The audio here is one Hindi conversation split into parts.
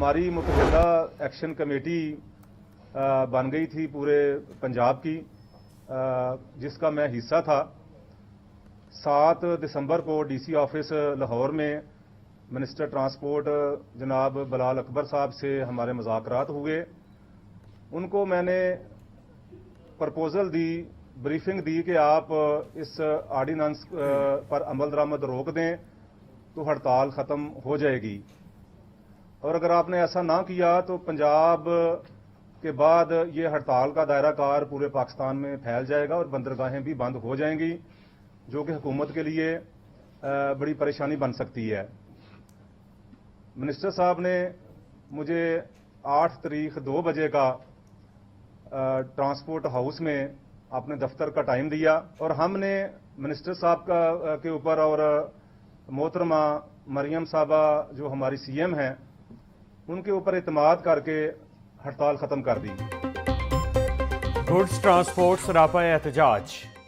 हमारी मुतहदा एक्शन कमेटी बन गई थी पूरे पंजाब की, जिसका मैं हिस्सा था। 7 दिसंबर को डीसी ऑफिस लाहौर में मिनिस्टर ट्रांसपोर्ट जनाब बिलाल अकबर साहब से हमारे मुज़ाकरात हुए। उनको मैंने प्रपोजल दी, ब्रीफिंग दी कि आप इस ऑर्डिनेंस पर अमल दरामद रोक दें तो हड़ताल ख़त्म हो जाएगी, और अगर आपने ऐसा ना किया तो पंजाब के बाद ये हड़ताल का दायरा कार पूरे पाकिस्तान में फैल जाएगा और बंदरगाहें भी बंद हो जाएंगी, जो कि हुकूमत के लिए बड़ी परेशानी बन सकती है। मिनिस्टर साहब ने मुझे 8 तारीख 2 बजे का ट्रांसपोर्ट हाउस में अपने दफ्तर का टाइम दिया, और हमने मिनिस्टर साहब के ऊपर और मोहतरमा मरियम साहबा जो हमारी सीएम हैं उनके ऊपर इत्मीनान करके हड़ताल खत्म कर दी। गुड्स ट्रांसपोर्ट सरापा एहतजाज,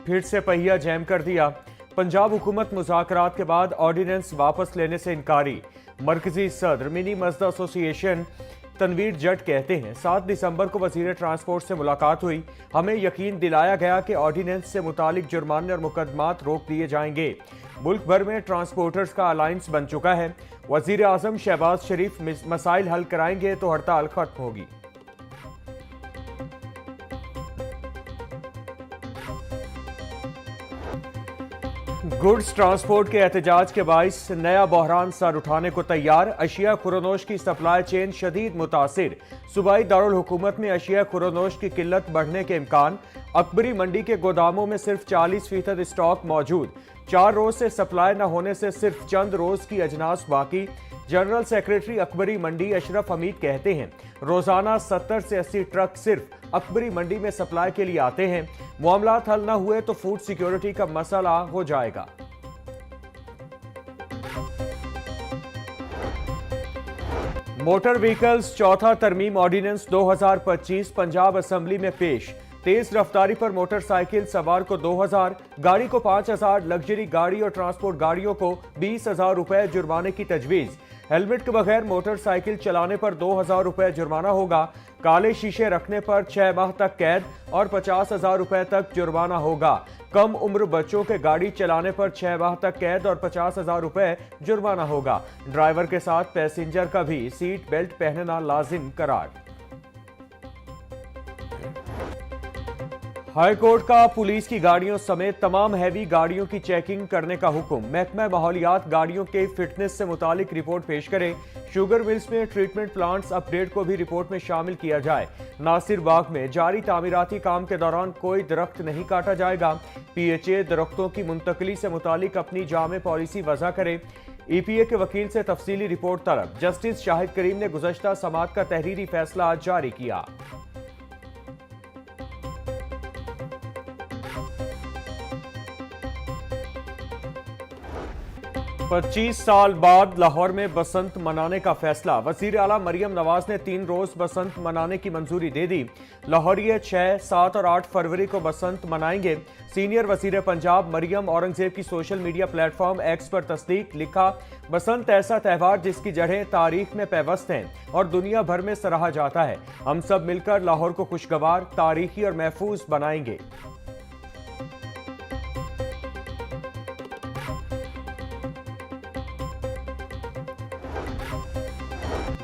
फिर से पहिया जैम कर दिया। पंजाब हुकूमत मुज़ाकरात के बाद ऑर्डिनेंस वापस लेने से इनकारी। मरकजी सदर मिनी मजदा एसोसिएशन तनवीर जट कहते हैं 7 दिसंबर को वजीर ट्रांसपोर्ट से मुलाकात हुई। हमें यकीन दिलाया गया कि ऑर्डिनेंस से मुतालिक जुर्माने और मुकदमात रोक दिए जाएंगे। मुल्क भर में ट्रांसपोर्टर्स का अलायंस बन चुका है। वजीर आजम शहबाज शरीफ मसाइल हल कराएंगे तो हड़ताल खत्म होगी। गुड्स ट्रांसपोर्ट के एहतजाज के बाइस नया बहरान सर उठाने को तैयार। अशिया खुरोनोश की सप्लाई चेन शदीद मुतासिर। सूबाई दारुल हुकूमत में अशिया खुरोनोश की किल्लत बढ़ने के इम्कान। अकबरी मंडी के गोदामों में सिर्फ 40% स्टॉक मौजूद। 4 रोज से सप्लाई न होने से सिर्फ चंद रोज की अजनास बाकी। जनरल सेक्रेटरी अकबरी मंडी अशरफ हमीद कहते हैं रोजाना 70 से 80 ट्रक सिर्फ अकबरी मंडी में सप्लाई के लिए आते हैं। मामलात हल न हुए तो फूड सिक्योरिटी का मसला हो जाएगा। मोटर व्हीकल्स चौथा तरमीम ऑर्डिनेंस 2025 पंजाब असेंबली में पेश। तेज रफ्तारी पर मोटरसाइकिल सवार को 2000, गाड़ी को 5000, लग्जरी गाड़ी और ट्रांसपोर्ट गाड़ियों को 20,000 रुपए जुर्माने की तजवीज। हेलमेट के बगैर मोटरसाइकिल चलाने पर 2000 रुपए जुर्माना होगा। काले शीशे रखने पर 6 माह तक कैद और 50,000 रुपए तक जुर्माना होगा। कम उम्र बच्चों के गाड़ी चलाने पर 6 माह तक कैद और 50,000 रुपए जुर्माना होगा। ड्राइवर के साथ पैसेंजर का भी सीट बेल्ट पहनना लाजिम करार। हाई कोर्ट का पुलिस की गाड़ियों समेत तमाम हैवी गाड़ियों की चेकिंग करने का हुक्म। महकमा माहौलियात गाड़ियों के फिटनेस से मुतालिक रिपोर्ट पेश करे। शुगर मिल्स में ट्रीटमेंट प्लांट्स अपडेट को भी रिपोर्ट में शामिल किया जाए। नासिर बाग में जारी तामीराती काम के दौरान कोई दरख्त नहीं काटा जाएगा। PHA दरख्तों की मुंतकली से मुतालिक अपनी जामे पॉलिसी वजह करे। EPA के वकील से तफसीली रिपोर्ट तलब। जस्टिस शाहिद करीम ने गुज़श्ता समाअत का तहरीरी फैसला जारी किया। 25 साल बाद लाहौर में बसंत मनाने का फैसला। वजीर आला मरियम नवाज ने 3 रोज बसंत मनाने की मंजूरी दे दी। लाहौरिये 6, 7 और 8 फरवरी को बसंत मनाएंगे। सीनियर वजीर पंजाब मरियम औरंगजेब की सोशल मीडिया प्लेटफॉर्म एक्स पर तस्दीक। लिखा, बसंत ऐसा त्यौहार जिसकी जड़ें तारीख में पैवस्त हैं और दुनिया भर में सराहा जाता है। हम सब मिलकर लाहौर को खुशगवार, तारीखी और महफूज बनाएंगे।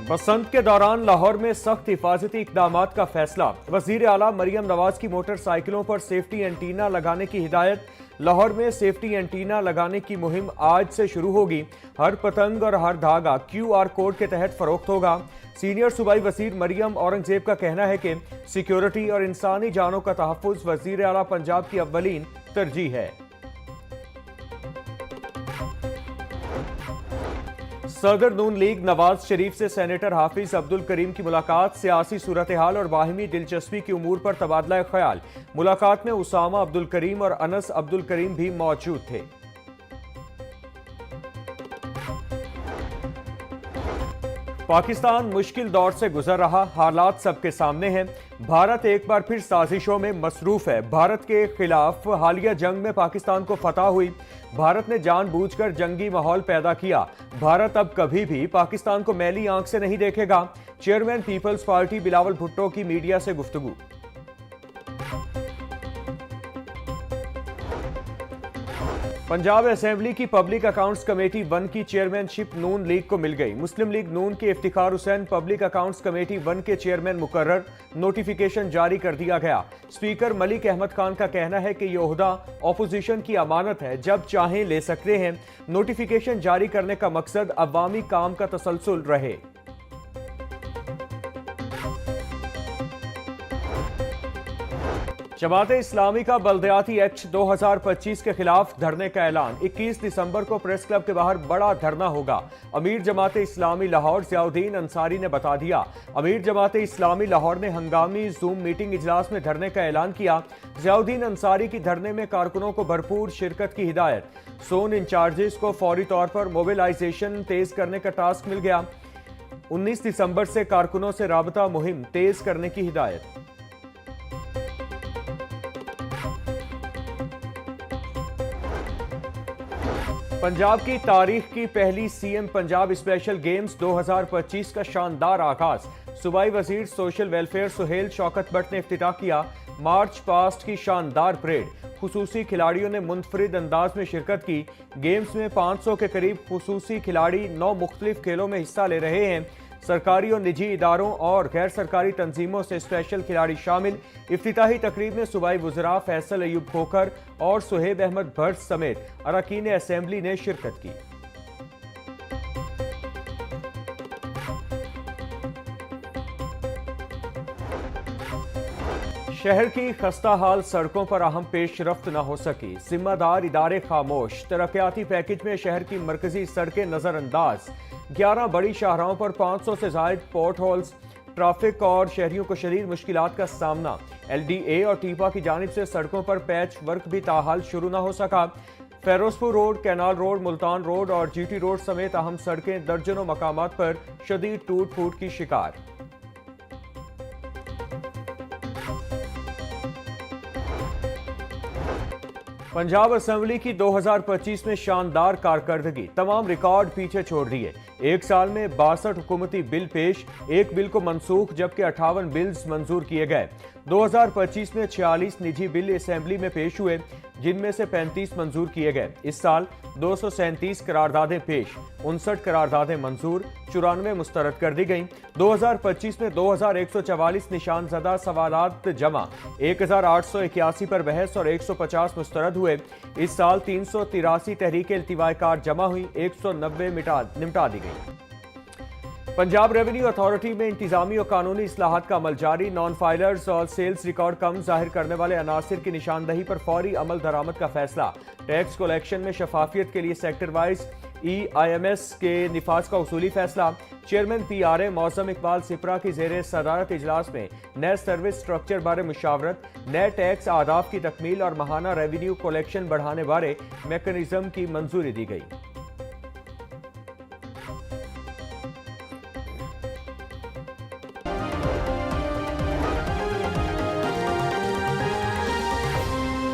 बसंत के दौरान लाहौर में सख्त हिफाजती इकदामात का फैसला। वजीर आला मरियम नवाज की मोटरसाइकिलों पर सेफ्टी एंटीना लगाने की हिदायत। लाहौर में सेफ्टी एंटीना लगाने की मुहिम आज से शुरू होगी। हर पतंग और हर धागा QR कोड के तहत फरोख्त होगा। सीनियर सूबाई वजीर मरियम औरंगजेब का कहना है कि सिक्योरिटी और इंसानी जानों का तहफ़्फ़ुज़ वजीर आला पंजाब की अव्वलीन तरजीह है। सदर नून लीग नवाज शरीफ से सेनेटर हाफिज अब्दुल करीम की मुलाकात। सियासी सूरत हाल और बाहिमी दिलचस्पी की उमूर पर तबादला ख्याल। मुलाकात में उसामा अब्दुल करीम और अनस अब्दुल करीम भी मौजूद थे। पाकिस्तान मुश्किल दौर से गुजर रहा, हालात सबके सामने हैं। भारत एक बार फिर साजिशों में मसरूफ है। भारत के खिलाफ हालिया जंग में पाकिस्तान को फतह हुई। भारत ने जानबूझकर जंगी माहौल पैदा किया। भारत अब कभी भी पाकिस्तान को मैली आंख से नहीं देखेगा। Chairman people's party Bilawal Bhutto की मीडिया से गुफ्तगू। पंजाब असेंबली की पब्लिक अकाउंट्स कमेटी 1 की चेयरमैनशिप नून लीग को मिल गई। मुस्लिम लीग नून के Iftikhar Hussain public accounts committee 1 के चेयरमैन मुकर्रर। नोटिफिकेशन जारी कर दिया गया। स्पीकर मलिक अहमद खान का कहना है कि यह ओहदा ऑपोजिशन की अमानत है, जब चाहें ले सकते हैं। नोटिफिकेशन जारी करने का मकसद अवामी काम का तसलसल रहे। जमात इस्लामी का बल्दियाती एक्ट 2025 के खिलाफ धरने का ऐलान। 21 दिसंबर को प्रेस क्लब के बाहर बड़ा धरना होगा। अमीर जमात इस्लामी लाहौर ज़ियाउद्दीन अंसारी ने बता दिया। अमीर जमात इस्लामी लाहौर ने हंगामी जूम मीटिंग इजलास में धरने का ऐलान किया। ज़ियाउद्दीन अंसारी की धरने में कारकुनों को भरपूर शिरकत की हिदायत। सोन इंचार्जेस को फौरी तौर पर मोबिलाइजेशन तेज करने का टास्क मिल गया। 19 दिसंबर से कारकुनों से राबता मुहिम तेज करने की हिदायत। पंजाब की तारीख की पहली सीएम पंजाब स्पेशल गेम्स 2025 का शानदार आगाज। सूबाई वजीर सोशल वेलफेयर सुहेल शौकत भट्ट ने इफ्तिताह किया। मार्च पास्ट की शानदार परेड। खुसूसी खिलाड़ियों ने मुनफरिद अंदाज में शिरकत की। गेम्स में 500 के करीब खुसूसी खिलाड़ी 9 मुख्तलिफ खेलों में हिस्सा ले रहे हैं। सरकारी और निजी इदारों और गैर सरकारी तंजीमों से स्पेशल खिलाड़ी शामिल। इफ्तिताही तकरीब में सूबाई वज़रा फैसल अयूब खोखर और सुहेब अहमद भट्ट समेत अरकान असेंबली ने शिरकत की। शहर की खस्ता हाल सड़कों पर अहम पेशरफ्त न हो सकी। जिम्मेदार इदारे खामोश। तरक्याती पैकेज में शहर की मरकजी सड़कें नजरअंदाज। 11 बड़ी शाहराहों पर 500 से जायद पोर्ट होल्स। ट्रैफिक और शहरियों को शदीद मुश्किलात का सामना। LDA और टीपा की जानिब से सड़कों पर पैच वर्क भी ताहाल शुरू न हो सका। Ferozepur road, canal road, Multan road और GT रोड समेत अहम सड़कें दर्जनों मकामात पर शदीद टूट फूट की शिकार। पंजाब असेंबली की 2025 में शानदार कारकर्दगी। तमाम रिकॉर्ड पीछे छोड़ दिए। एक साल में 62 हुकूमती बिल पेश, एक बिल को मनसूख, जबकि 58 बिल्स मंजूर किए गए। 2025 में 46 निजी बिल असेंबली में पेश हुए, जिनमें से 35 मंजूर किए गए। इस साल 237 करारदादें पेश, 59 करारदादें मंजूर, 94 मुस्तरद कर दी गईं। 2025 में 2144 निशानजदा सवालात जमा, 1881 पर बहस और 150 मुस्तरद हुए। इस साल 383 तहरीक इल्तिवाकार जमा हुई, 190 निपटा दी गई। पंजाब रेवेन्यू अथॉरिटी में इंतजामी और कानूनी इस्लाहात का अमल जारी। नॉन फाइलर्स और सेल्स रिकॉर्ड कम जाहिर करने वाले अनासिर की निशानदही पर फौरी अमल दरामद का फैसला। टैक्स कलेक्शन में शफाफियत के लिए सेक्टर वाइज EIMS के निफाज का उसूली फैसला। चेयरमैन PRA मौसम इकबाल सिपरा की ज़ेरे सदारत इजलास में नए सर्विस स्ट्रक्चर बारे मुशावरत। नए टैक्स आदाब की तकमील और माहाना रेवेन्यू कलेक्शन बढ़ाने बारे मैकेनिज्म की मंजूरी दी गई।